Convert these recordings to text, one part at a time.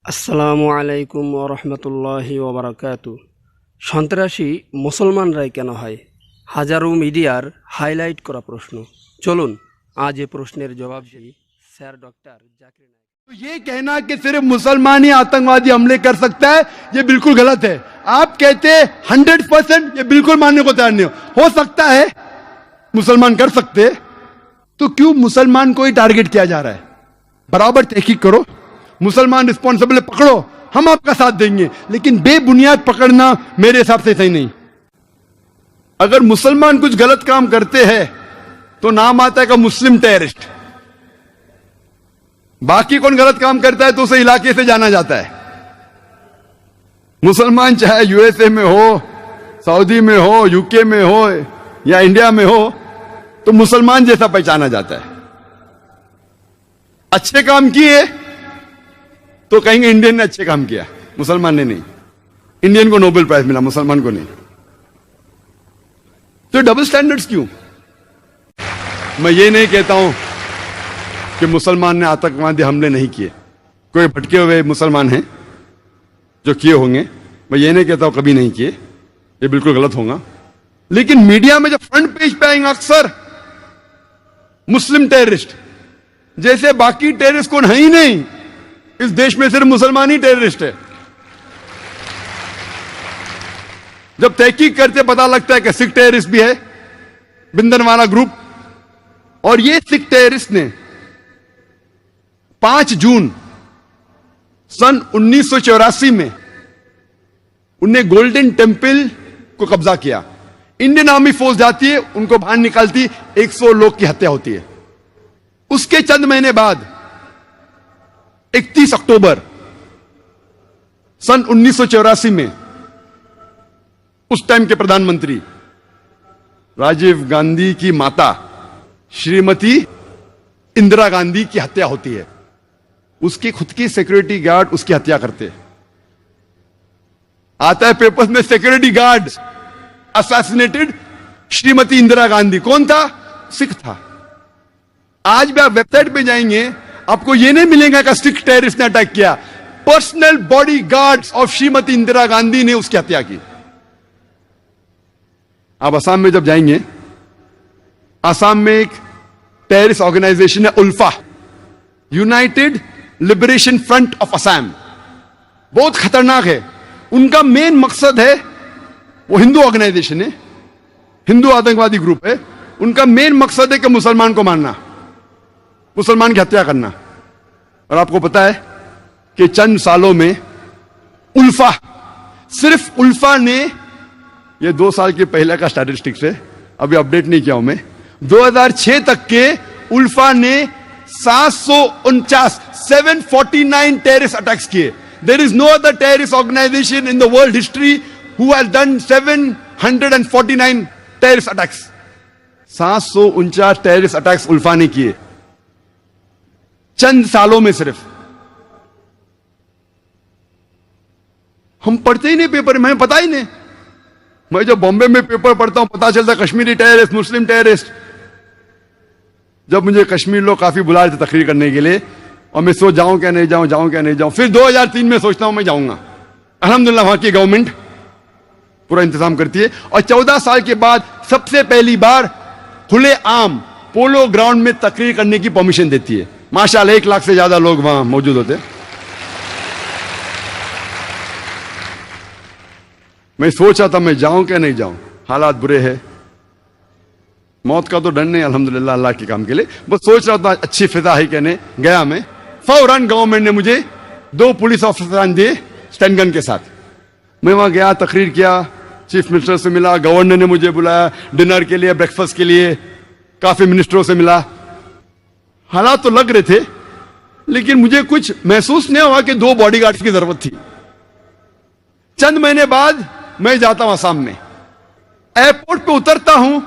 আসসালামু আলাইকুম ওয়া রাহমাতুল্লাহি ওয়া বারাকাতু। সন্ত্রাসী মুসলমানরাই কেন হয়? হাজারো মিডিয়ার হাইলাইট করা প্রশ্ন। চলুন আজ এই প্রশ্নের জবাব দিই স্যার ডক্টর জাকির নায়েক। तो ये कहना कि सिर्फ मुसलमान ही आतंकवादी हमले कर सकता है, ये बिल्कुल गलत है। आप कहते 100% ये बिल्कुल मानने को तैयार नहीं हो सकता है मुसलमान कर सकते, तो क्यों मुसलमान को ही टारगेट किया जा रहा है? बराबर तहकीक करो, मुसलमान रिस्पॉन्सिबल पकड़ो, हम आपका साथ देंगे, लेकिन बेबुनियाद पकड़ना मेरे हिसाब से सही नहीं। अगर मुसलमान कुछ गलत काम करते हैं तो नाम आता है का मुस्लिम टेररिस्ट। बाकी कौन गलत काम करता है तो उसे इलाके से जाना जाता है। मुसलमान चाहे यूएसए में हो, सऊदी में हो, यूके में हो या इंडिया में हो, तो मुसलमान जैसा पहचाना जाता है। अच्छे काम किए तो कहेंगे इंडियन ने अच्छे काम किया, मुसलमान ने नहीं। इंडियन को नोबेल प्राइज मिला, मुसलमान को नहीं। तो डबल स्टैंडर्ड्स क्यों? मैं ये नहीं कहता हूं कि मुसलमान ने आतंकवादी हमले नहीं किए। कोई भटके हुए मुसलमान हैं जो किए होंगे, मैं ये नहीं कहता हूं कभी नहीं किए, ये बिल्कुल गलत होगा। लेकिन मीडिया में जब फ्रंट पेज पे आएंगे अक्सर मुस्लिम टेररिस्ट, जैसे बाकी टेररिस्ट कौन है ही नहीं, इस देश में सिर्फ मुसलमान ही टेररिस्ट है। जब तहकीक करते पता लगता है कि सिख टेररिस्ट भी है, बिंदनवाला ग्रुप, और ये सिख टेररिस्ट ने 5 जून सन 1984 में उन्हें गोल्डन टेम्पल को कब्जा किया। इंडियन आर्मी फोर्स जाती है, उनको बाहर निकालती, 100 लोग की हत्या होती है। उसके चंद महीने बाद 31 अक्टूबर सन 1984 में उस टाइम के प्रधानमंत्री राजीव गांधी की माता श्रीमती इंदिरा गांधी की हत्या होती है। उसके खुद के सिक्योरिटी गार्ड उसकी हत्या करते हैं। आता है पेपर्स में security guard assassinated Shrimati Indira Gandhi. कौन था? सिख था। आज भी आप वेबसाइट पे जाएंगे, आपको यह नहीं मिलेगा कि सिख टेररिस्ट ने अटैक किया। Personal body guards of Shrimati Indira Gandhi ने उसकी हत्या की। आप असम में जब जाएंगे, असम में एक टेररिस्ट ऑर्गेनाइजेशन है ULFA, united liberation front of Assam. बहुत खतरनाक है। उनका मेन मकसद है, वो हिंदू ऑर्गेनाइजेशन है, हिंदू आतंकवादी ग्रुप है। उनका मेन मकसद है कि मुसलमान को मारना, मुसलमान की हत्या करना। और आपको पता है कि चंद सालों में उल्फा, सिर्फ उल्फा ने, ये 2 साल के पहले का स्टैटिस्टिक्स है, अभी अपडेट नहीं किया हूं मैं, 2006 तक के उल्फा ने 749 टेररिस्ट अटैक्स किए। There is no other terrorist organisation in the world history who has done 749 terrorist attacks. 749 terrorist attacks ULFA ने किए चंद सालों में सिर्फ। हम पढ़ते ही नहीं पेपर में, हमें पता ही नहीं। मैं जब बॉम्बे में पेपर पढ़ता हूं, पता चलता कश्मीरी टेररिस्ट, मुस्लिम टेररिस्ट। जब मुझे कश्मीर लोग काफी बुला रहे थे तकरीर करने के लिए, और मैं सोच जाऊं क्या नहीं जाऊं, जाऊं क्या नहीं जाऊं, फिर 2003 में सोचता हूं मैं जाऊंगा। अल्हम्दुलिल्लाह वहां की गवर्नमेंट पूरा इंतजाम करती है, और 14 साल के बाद सबसे पहली बार खुले आम पोलो ग्राउंड में तकरीर करने की परमिशन देती है। माशाअल्लाह 1 लाख से ज्यादा लोग वहां मौजूद होते। मैं सोच रहा था मैं जाऊं क्या नहीं जाऊं, हालात बुरे हैं। मौत का तो डर नहीं, अल्हम्दुलिल्लाह अल्लाह के काम के लिए। बस सोच रहा था अच्छी फिजा है कहने गया मैं। फौरन गवर्नमेंट ने मुझे 2 पुलिस ऑफिसर दिए स्टैंड गन के साथ। मैं वहां गया, तकरीर किया, चीफ मिनिस्टर से मिला, गवर्नर ने मुझे बुलाया डिनर के लिए, ब्रेकफास्ट के लिए, काफी मिनिस्टरों से मिला। हालात तो लग रहे थे, लेकिन मुझे कुछ महसूस नहीं हुआ कि 2 बॉडीगार्ड्स की जरूरत थी। चंद महीने बाद मैं जाता हूं असम में, एयरपोर्ट पे उतरता हूं,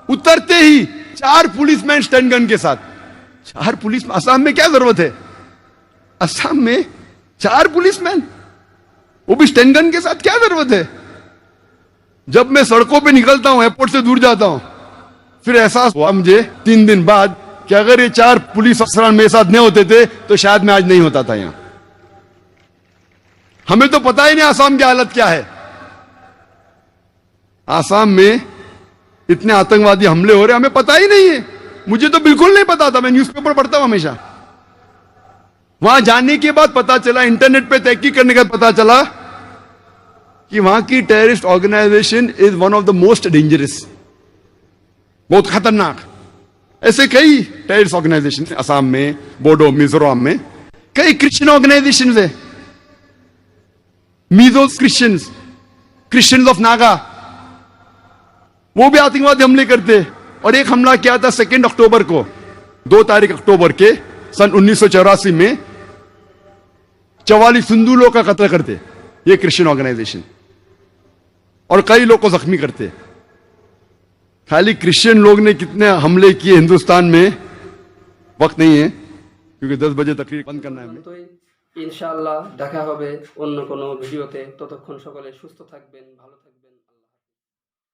उतरते ही 4 पुलिसमैन स्टैंड गन के साथ। 4 पुलिस, असम में क्या जरूरत है? असम में 4 पुलिसमैन, वो भी स्टैंड गन के साथ, क्या जरूरत है? जब मैं सड़कों पे निकलता हूं, एयरपोर्ट से दूर जाता हूं, फिर एहसास हुआ मुझे 3 दिन बाद कि अगर ये 4 पुलिस अफसरान मेरे साथ नहीं होते थे तो शायद मैं आज नहीं होता था यहां। हमें तो पता ही नहीं आसाम की हालत क्या है। आसाम में इतने आतंकवादी हमले हो रहे हमें पता ही नहीं है। मुझे तो बिल्कुल नहीं पता था, मैं न्यूज़पेपर पढ़ता हूं हमेशा। वहां जाने के बाद पता चला, इंटरनेट पे तहकीक करने के बाद पता चला कि वहां की terrorist organisation is one of the most dangerous, बहुत खतरनाक। ऐसे कई टेररिस्ट ऑर्गेनाइजेशन असम में, बोडो, मिजोरम में कई क्रिश्चियन ऑर्गेनाइजेशन है, Mizo Christians, Christians of Naga, वो भी आतंकवादी हमले करते। और एक हमला किया था 2 अक्टूबर को, 2 तारीख अक्टूबर के सन 1984 में 44 हिंदू लोग का कत्ल करते ये क्रिश्चियन ऑर्गेनाइजेशन, और कई लोग को जख्मी करते। खाली क्रिश्चियन लोग ने कितने हमले किए हिंदुस्तान में वक्त नहीं है, क्योंकि 10 बजे तकरीर बंद करना है हमें। ইনশাআল্লাহ দেখা হবে অন্য কোনো ভিডিওতে। ততক্ষণ সকলে সুস্থ থাকবেন, ভালো থাকবেন।